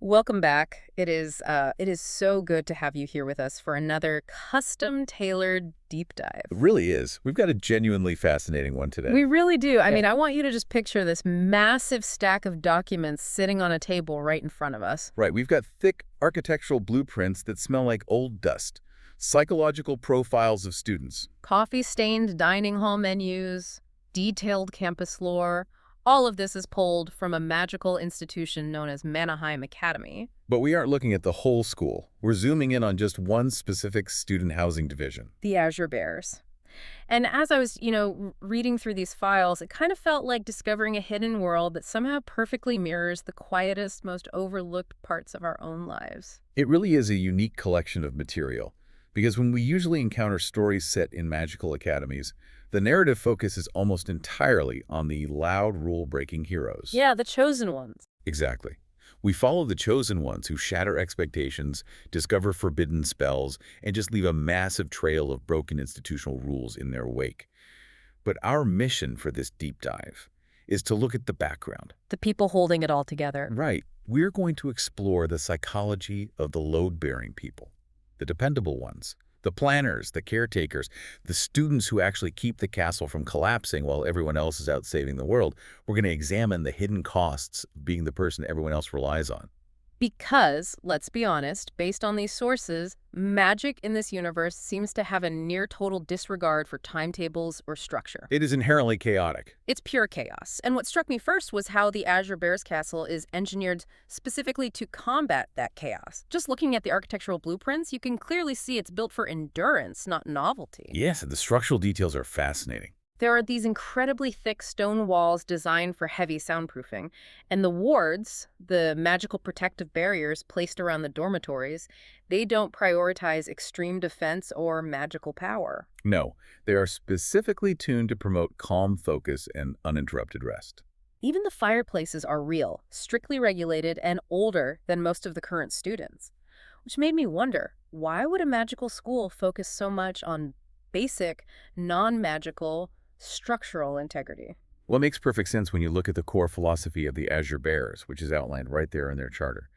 Welcome back. It is so good to have you here with us for another custom-tailored deep It dive. really is. We've got a genuinely fascinating one today. We really do. I Yeah. mean, I want you to just picture this massive stack of documents sitting on a table right in front of us. Right, we've got thick architectural blueprints that smell like old dust, psychological profiles of students. Coffee-stained dining hall menus, detailed campus lore. All of this is pulled from a magical institution known as Manaheim Academy. But we aren't looking at the whole school. We're zooming in on just one specific student housing division. The Azure Bears. And as I was, reading through these files, it kind of felt like discovering a hidden world that somehow perfectly mirrors the quietest, most overlooked parts of our own lives. It really is a unique collection of material, because when we usually encounter stories set in magical academies, the narrative focus is almost entirely on the loud, rule-breaking heroes. Yeah, the chosen ones. Exactly. We follow the chosen ones who shatter expectations, discover forbidden spells, and just leave a massive trail of broken institutional rules in their wake. But our mission for this deep dive is to look at the background. The people holding it all together. Right. We're going to explore the psychology of the load-bearing people, the dependable ones, the planners, the caretakers, the students who actually keep the castle from collapsing while everyone else is out saving the world. We're going to examine the hidden costs of being the person everyone else relies on. Because, let's be honest, based on these sources, magic in this universe seems to have a near-total disregard for timetables or structure. It is inherently chaotic. It's pure chaos. And what struck me first was how the Azure Bears Castle is engineered specifically to combat that chaos. Just looking at the architectural blueprints, you can clearly see it's built for endurance, not novelty. Yes, and the structural details are fascinating. There are these incredibly thick stone walls designed for heavy soundproofing, and the wards, the magical protective barriers placed around the dormitories, they don't prioritize extreme defense or magical power. No, they are specifically tuned to promote calm focus and uninterrupted rest. Even the fireplaces are real, strictly regulated, and older than most of the current students. Which made me wonder, why would a magical school focus so much on basic, non-magical, structural integrity? What makes perfect sense when you look at the core philosophy of the Azure Bears, which is outlined right there in their charter.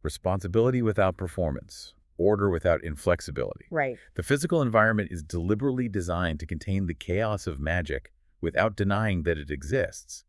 Responsibility without performance, order without inflexibility. Right. The physical environment is deliberately designed to contain the chaos of magic without denying that it exists.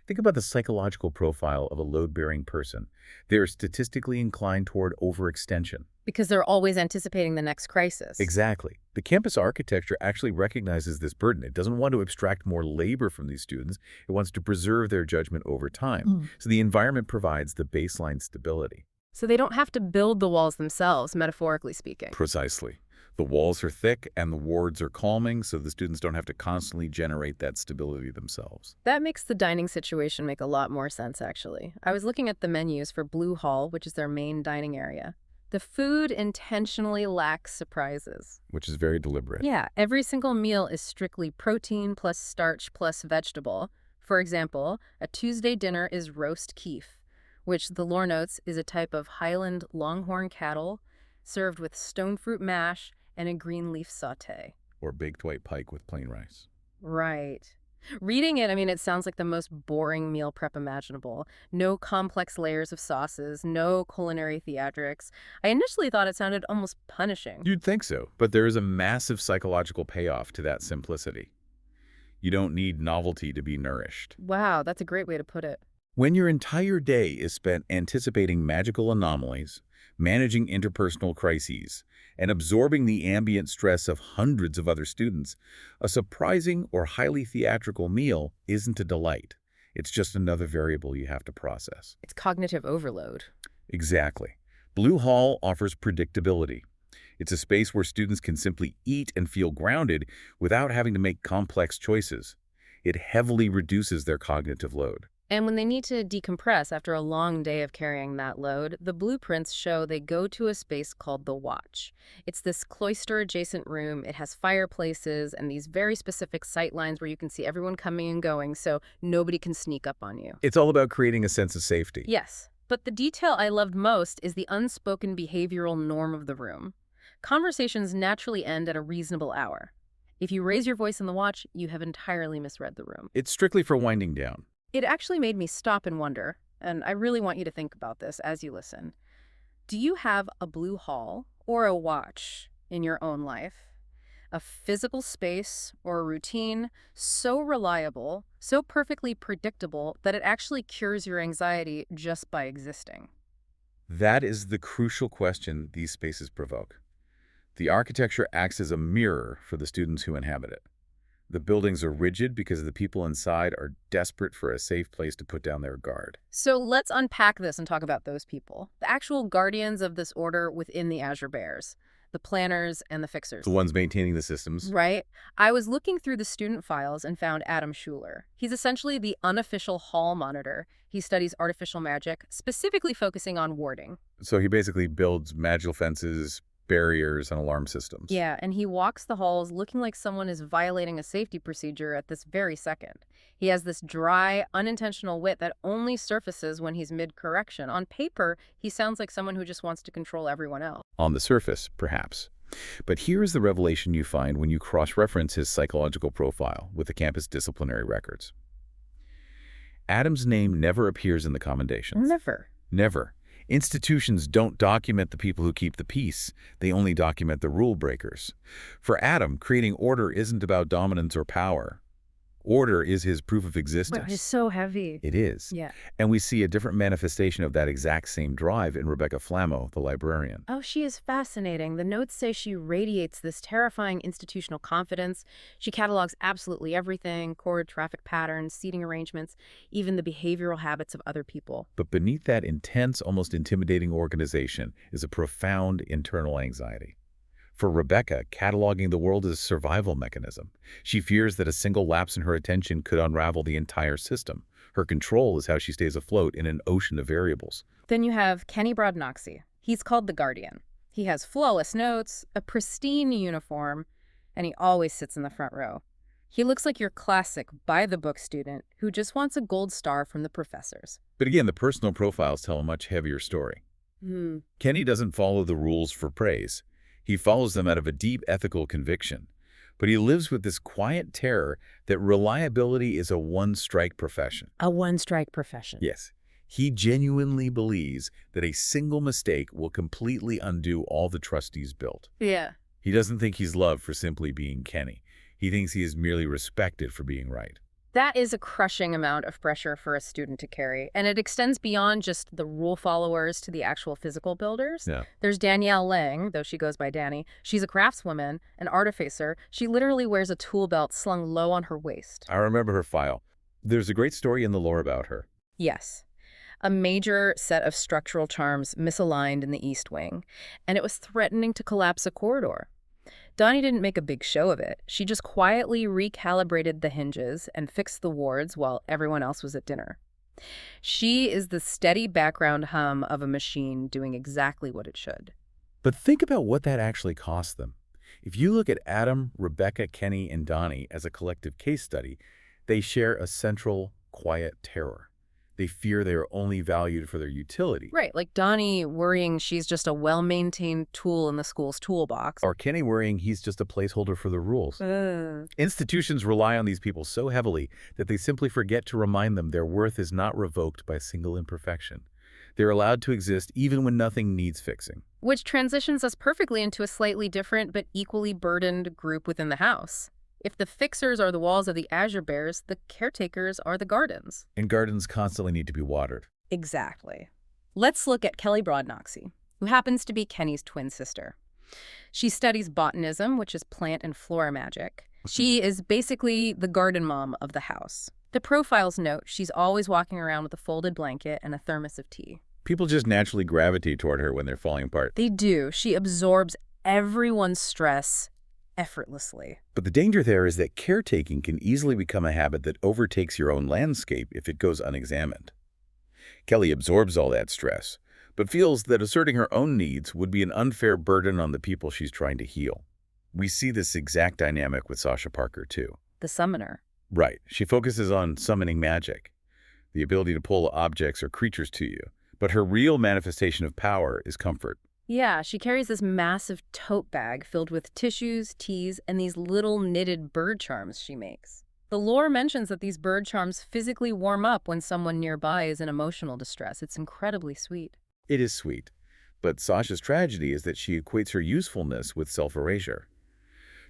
Think about the psychological profile of a load-bearing person. They are statistically inclined toward overextension. Because they're always anticipating the next crisis. Exactly. The campus architecture actually recognizes this burden. It doesn't want to abstract more labor from these students. It wants to preserve their judgment over time. So the environment provides the baseline stability. So they don't have to build the walls themselves, metaphorically speaking. Precisely. The walls are thick and the wards are calming, so the students don't have to constantly generate that stability themselves. That makes the dining situation make a lot more sense, actually. I was looking at the menus for Blue Hall, which is their main dining area. The food intentionally lacks surprises. Which is very deliberate. Yeah, every single meal is strictly protein plus starch plus vegetable. For example, a Tuesday dinner is roast keef, which the lore notes is a type of Highland longhorn cattle served with stone fruit mash and a green leaf sauté. Or baked white pike with plain rice. Right. Reading it, I mean, it sounds like the most boring meal prep imaginable. No complex layers of sauces, no culinary theatrics. I initially thought it sounded almost punishing. You'd think so, but there is a massive psychological payoff to that simplicity. You don't need novelty to be nourished. Wow, that's a great way to put it. When your entire day is spent anticipating magical anomalies, managing interpersonal crises, and absorbing the ambient stress of hundreds of other students, a surprising or highly theatrical meal isn't a delight. It's just another variable you have to process. It's cognitive overload. Exactly. Blue Hall offers predictability. It's a space where students can simply eat and feel grounded without having to make complex choices. It heavily reduces their cognitive load. And when they need to decompress after a long day of carrying that load, the blueprints show they go to a space called the Watch. It's this cloister-adjacent room. It has fireplaces and these very specific sight lines where you can see everyone coming and going, so nobody can sneak up on you. It's all about creating a sense of safety. Yes, but the detail I loved most is the unspoken behavioral norm of the room. Conversations naturally end at a reasonable hour. If you raise your voice in the Watch, you have entirely misread the room. It's strictly for winding down. It actually made me stop and wonder, and I really want you to think about this as you listen. Do you have a blue hall or a watch in your own life? A physical space or a routine so reliable, so perfectly predictable that it actually cures your anxiety just by existing? That is the crucial question these spaces provoke. The architecture acts as a mirror for the students who inhabit it. The buildings are rigid because the people inside are desperate for a safe place to put down their guard. So let's unpack this and talk about those people, the actual guardians of this order within the Azure Bears, the planners and the The fixers. ones maintaining the systems. Right? I was looking through the student files and found Adam Schuler. He's essentially the unofficial hall monitor. He studies artificial magic, specifically focusing on warding. So he basically builds magical fences, barriers, and alarm systems. Yeah, and he walks the halls looking like someone is violating a safety procedure at this very second. He has this dry, unintentional wit that only surfaces when he's mid-correction. On paper, he sounds like someone who just wants to control everyone else. On the surface, perhaps. But here is the revelation you find when you cross-reference his psychological profile with the campus disciplinary records. Adam's name never appears in the commendations. Never. Never. Institutions don't document the people who keep the peace. They only document the rule breakers. For Adam, creating order isn't about dominance or power. Order is his proof of But it's existence. so heavy. It is. Yeah. And we see a different manifestation of that exact same drive in Rebecca Flammo, the librarian. Oh, she is fascinating. The notes say she radiates this terrifying institutional confidence. She catalogs absolutely everything, core traffic patterns, seating arrangements, even the behavioral habits of other people. But beneath that intense, almost intimidating organization is a profound internal anxiety. For Rebecca, cataloging the world is a survival mechanism. She fears that a single lapse in her attention could unravel the entire system. Her control is how she stays afloat in an ocean of variables. Then you have Kenny Brodnoxy. He's called the Guardian. He has flawless notes, a pristine uniform, and he always sits in the front row. He looks like your classic by-the-book student who just wants a gold star from the professors. But again, the personal profiles tell a much heavier story. Kenny doesn't follow the rules for praise. He follows them out of a deep ethical conviction. But he lives with this quiet terror that reliability is a one-strike profession. A one-strike profession. Yes, he genuinely believes that a single mistake will completely undo all the trust he's built. Yeah. He doesn't think he's loved for simply being Kenny. He thinks he is merely respected for being right. That is a crushing amount of pressure for a student to carry, and it extends beyond just the rule followers to the actual physical builders. Yeah. There's Danielle Lang, though she goes by Danny. She's a craftswoman, an artificer. She literally wears a tool belt slung low on her waist. I remember her file. There's a great story in the lore about her. Yes. A major set of structural charms misaligned in the East Wing, and it was threatening to collapse a corridor. Donnie didn't make a big show of it. She just quietly recalibrated the hinges and fixed the wards while everyone else was at dinner. She is the steady background hum of a machine doing exactly what it should. But think about what that actually cost them. If you look at Adam, Rebecca, Kenny, and Donnie as a collective case study, they share a central, quiet terror. They fear they are only valued for their utility. Right, like Donnie worrying she's just a well-maintained tool in the school's toolbox. Or Kenny worrying he's just a placeholder for the rules. Institutions rely on these people so heavily that they simply forget to remind them their worth is not revoked by a single imperfection. They're allowed to exist even when nothing needs fixing. Which transitions us perfectly into a slightly different but equally burdened group within the house. If the fixers are the walls of the Azure Bears, the caretakers are the gardens. And gardens constantly need to be watered. Exactly. Let's look at Kelly Brodnoxy, who happens to be Kenny's twin sister. She studies botanism, which is plant and flora magic. She is basically the garden mom of the house. The profiles note she's always walking around with a folded blanket and a thermos of tea. People just naturally gravitate toward her when they're falling apart. They do. She absorbs everyone's stress effortlessly. But the danger there is that caretaking can easily become a habit that overtakes your own landscape if it goes unexamined. Kelly absorbs all that stress, but feels that asserting her own needs would be an unfair burden on the people she's trying to heal. We see this exact dynamic with Sasha Parker, too. The summoner. Right. She focuses on summoning magic, the ability to pull objects or creatures to you. But her real manifestation of power is comfort. Yeah, she carries this massive tote bag filled with tissues, teas, and these little knitted bird charms she makes. The lore mentions that these bird charms physically warm up when someone nearby is in emotional distress. It's incredibly sweet. It is sweet. But Sasha's tragedy is that she equates her usefulness with self-erasure.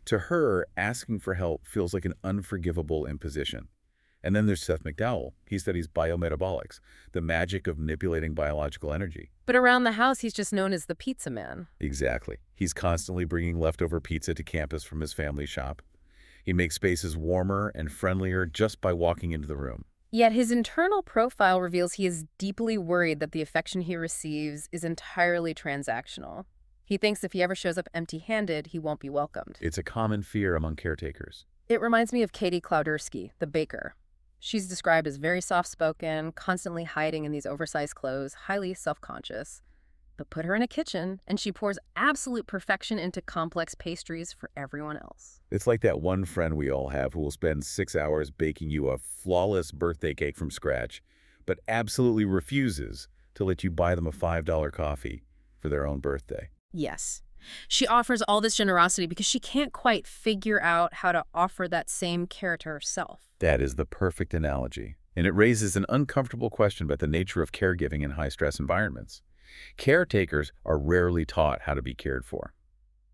To her, asking for help feels like an unforgivable imposition. And then there's Seth McDowell. He studies biometabolics, the magic of manipulating biological energy. But around the house, he's just known as the pizza man. Exactly. He's constantly bringing leftover pizza to campus from his family shop. He makes spaces warmer and friendlier just by walking into the room. Yet his internal profile reveals he is deeply worried that the affection he receives is entirely transactional. He thinks if he ever shows up empty-handed, he won't be welcomed. It's a common fear among caretakers. It reminds me of Katie Klaudersky, the baker. She's described as very soft-spoken, constantly hiding in these oversized clothes, highly self-conscious. But put her in a kitchen, and she pours absolute perfection into complex pastries for everyone else. It's like that one friend we all have who will spend 6 hours baking you a flawless birthday cake from scratch, but absolutely refuses to let you buy them a $5 coffee for their own birthday. Yes. She offers all this generosity because she can't quite figure out how to offer that same care to herself. That is the perfect analogy, and it raises an uncomfortable question about the nature of caregiving in high-stress environments. Caretakers are rarely taught how to be cared for.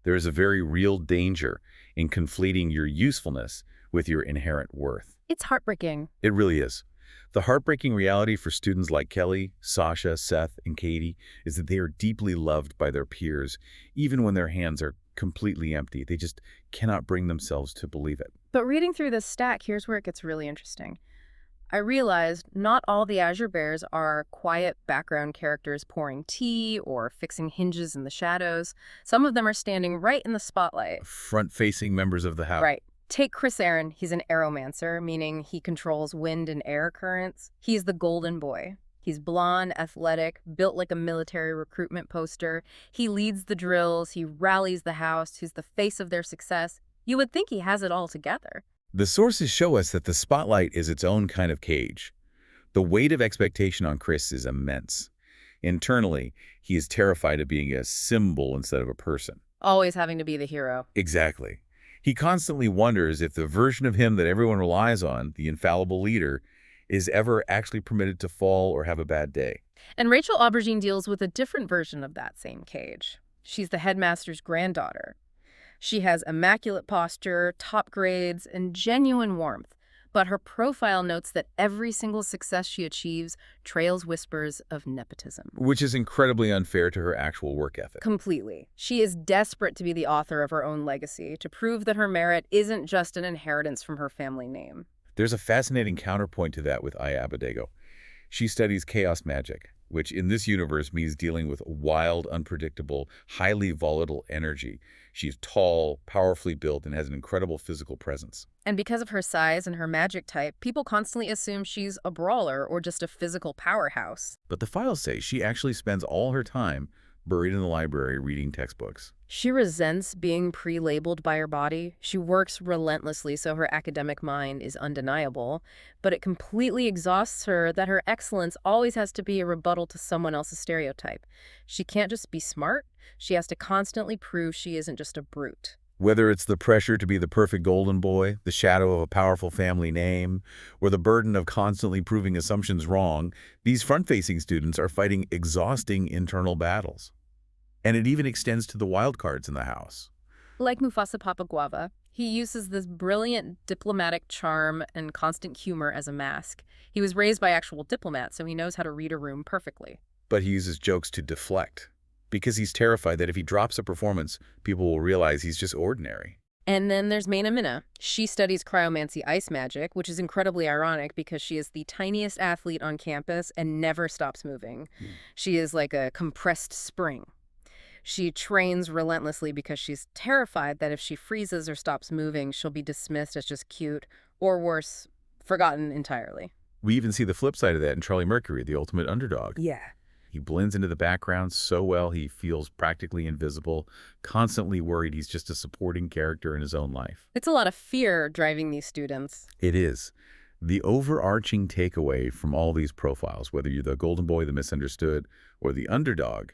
There is a very real danger in conflating your usefulness with your inherent worth. It's heartbreaking. It really is. The heartbreaking reality for students like Kelly, Sasha, Seth, and Katie is that they are deeply loved by their peers, even when their hands are completely empty. They just cannot bring themselves to believe it. But reading through this stack, here's where it gets really interesting. I realized not all the Azure Bears are quiet background characters pouring tea or fixing hinges in the shadows. Some of them are standing right in the spotlight. Front-facing members of the house. Right. Take Chris Aaron. He's an aeromancer, meaning he controls wind and air currents. He's the golden boy. He's blonde, athletic, built like a military recruitment poster. He leads the drills. He rallies the house. He's the face of their success. You would think he has it all together. The sources show us that the spotlight is its own kind of cage. The weight of expectation on Chris is immense. Internally, he is terrified of being a symbol instead of a person. Always having to be the hero. Exactly. He constantly wonders if the version of him that everyone relies on, the infallible leader, is ever actually permitted to fall or have a bad day. And Rachel Aubergine deals with a different version of that same cage. She's the headmaster's granddaughter. She has immaculate posture, top grades, and genuine warmth. But her profile notes that every single success she achieves trails whispers of nepotism. Which is incredibly unfair to her actual work ethic. Completely. She is desperate to be the author of her own legacy, to prove that her merit isn't just an inheritance from her family name. There's a fascinating counterpoint to that with Aya Abednego. She studies chaos magic, which in this universe means dealing with wild, unpredictable, highly volatile energy. She's tall, powerfully built, and has an incredible physical presence. And because of her size and her magic type, people constantly assume she's a brawler or just a physical powerhouse. But the files say she actually spends all her time buried in the library reading textbooks. She resents being pre-labeled by her body. She works relentlessly so her academic mind is undeniable, but it completely exhausts her that her excellence always has to be a rebuttal to someone else's stereotype. She can't just be smart. She has to constantly prove she isn't just a brute. Whether it's the pressure to be the perfect golden boy, the shadow of a powerful family name, or the burden of constantly proving assumptions wrong, these front-facing students are fighting exhausting internal battles. And it even extends to the wild cards in the house. Like Mufasa Papaguava, he uses this brilliant diplomatic charm and constant humor as a mask. He was raised by actual diplomats, so he knows how to read a room perfectly. But he uses jokes to deflect, because he's terrified that if he drops a performance, people will realize he's just ordinary. And then there's Maina Minna. She studies cryomancy ice magic, which is incredibly ironic because she is the tiniest athlete on campus and never stops moving. She is like a compressed spring. She trains relentlessly because she's terrified that if she freezes or stops moving, she'll be dismissed as just cute, or worse, forgotten entirely. We even see the flip side of that in Charlie Mercury, the ultimate underdog. Yeah. He blends into the background so well he feels practically invisible, constantly worried he's just a supporting character in his own life. It's a lot of fear driving these students. It is. The overarching takeaway from all these profiles, whether you're the golden boy, the misunderstood, or the underdog,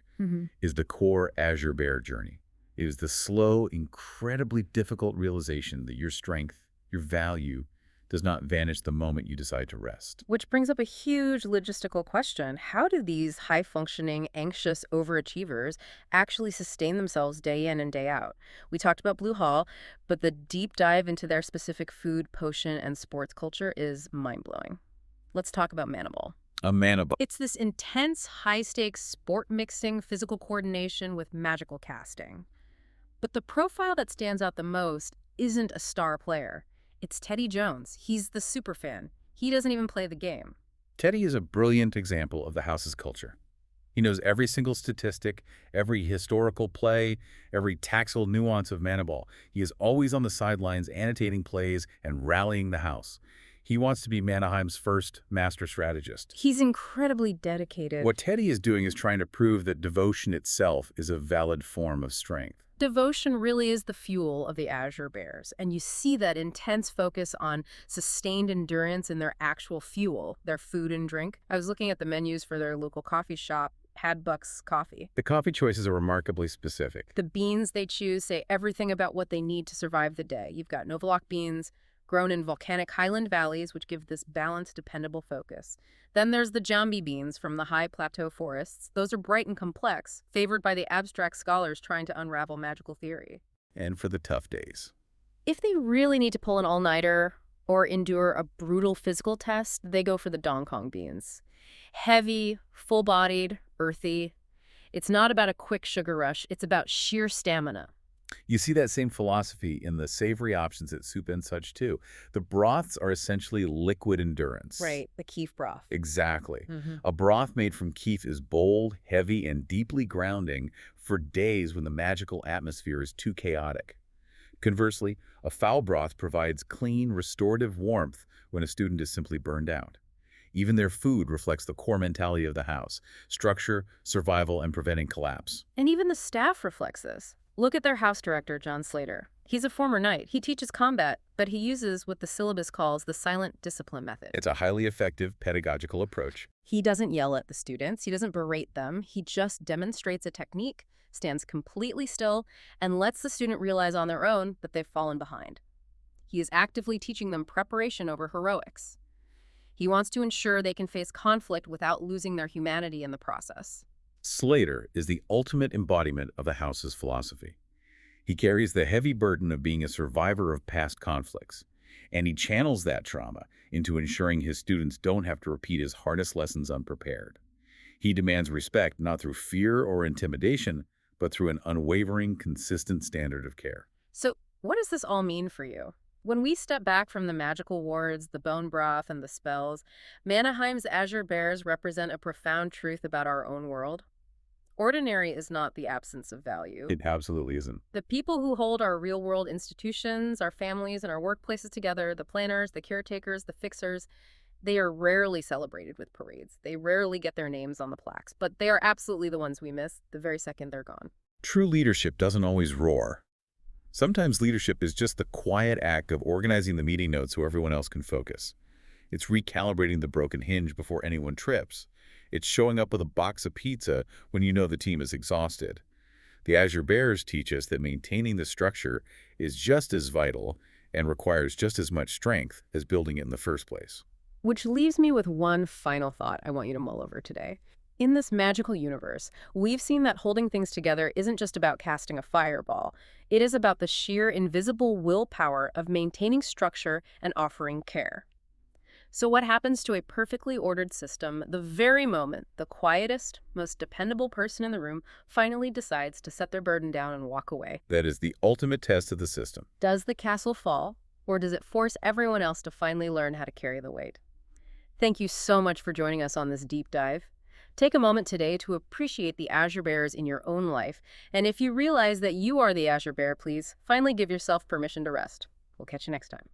is the core Azure Bear journey. It is the slow, incredibly difficult realization that your strength, your value, does not vanish the moment you decide to rest. Which brings up a huge logistical question. How do these high-functioning, anxious overachievers actually sustain themselves day in and day out? We talked about Blue Hall, but the deep dive into their specific food, potion, and sports culture is mind-blowing. Let's talk about Manimal. A mana It's this intense, high-stakes sport mixing, physical coordination with magical casting. But the profile that stands out the most isn't a star player. It's Teddy Jones. He's the superfan. He doesn't even play the game. Teddy is a brilliant example of the house's culture. He knows every single statistic, every historical play, every tactile nuance of Manaball. He is always on the sidelines annotating plays and rallying the house. He wants to be Manaheim's first master strategist. He's incredibly dedicated. What Teddy is doing is trying to prove that devotion itself is a valid form of strength. Devotion really is the fuel of the Azure Bears, and you see that intense focus on sustained endurance in their actual fuel, their food and drink. I was looking at the menus for their local coffee shop, Hadbuck's Coffee. The coffee choices are remarkably specific. The beans they choose say everything about what they need to survive the day. You've got Novalock beans, grown in volcanic highland valleys, which give this balanced, dependable focus. Then there's the Jambi beans from the high plateau forests. Those are bright and complex, favored by the abstract scholars trying to unravel magical theory. And for the tough days. If they really need to pull an all-nighter or endure a brutal physical test, they go for the Dongkong beans. Heavy, full-bodied, earthy. It's not about a quick sugar rush, it's about sheer stamina. You see that same philosophy in the savory options at Soup and Such too. The broths are essentially liquid endurance. Right, the keef broth. Exactly. Mm-hmm. A broth made from keef is bold, heavy, and deeply grounding for days when the magical atmosphere is too chaotic. Conversely, a fowl broth provides clean, restorative warmth when a student is simply burned out. Even their food reflects the core mentality of the house: structure, survival, and preventing collapse. And even the staff reflects this. Look at their house director, John Slater. He's a former knight. He teaches combat, but he uses what the syllabus calls the silent discipline method. It's a highly effective pedagogical approach. He doesn't yell at the students. He doesn't berate them. He just demonstrates a technique, stands completely still, and lets the student realize on their own that they've fallen behind. He is actively teaching them preparation over heroics. He wants to ensure they can face conflict without losing their humanity in the process. Slater is the ultimate embodiment of the house's philosophy. He carries the heavy burden of being a survivor of past conflicts, and he channels that trauma into ensuring his students don't have to repeat his hardest lessons unprepared. He demands respect not through fear or intimidation, but through an unwavering, consistent standard of care. So, what does this all mean for you? When we step back from the magical wards, the bone broth, and the spells, Manaheim's Azure Bears represent a profound truth about our own world. Ordinary is not the absence of value. It absolutely isn't. The people who hold our real-world institutions, our families, and our workplaces together, the planners, the caretakers, the fixers, they are rarely celebrated with parades. They rarely get their names on the plaques, but they are absolutely the ones we miss the very second they're gone. True leadership doesn't always roar. Sometimes leadership is just the quiet act of organizing the meeting notes so everyone else can focus. It's recalibrating the broken hinge before anyone trips. It's showing up with a box of pizza when you know the team is exhausted. The Azure Bears teach us that maintaining the structure is just as vital and requires just as much strength as building it in the first place. Which leaves me with one final thought I want you to mull over today. In this magical universe, we've seen that holding things together isn't just about casting a fireball. It is about the sheer invisible willpower of maintaining structure and offering care. So what happens to a perfectly ordered system the very moment the quietest, most dependable person in the room finally decides to set their burden down and walk away? That is the ultimate test of the system. Does the castle fall, or does it force everyone else to finally learn how to carry the weight? Thank you so much for joining us on this deep dive. Take a moment today to appreciate the Azure Bears in your own life, and if you realize that you are the Azure Bear, please finally give yourself permission to rest. We'll catch you next time.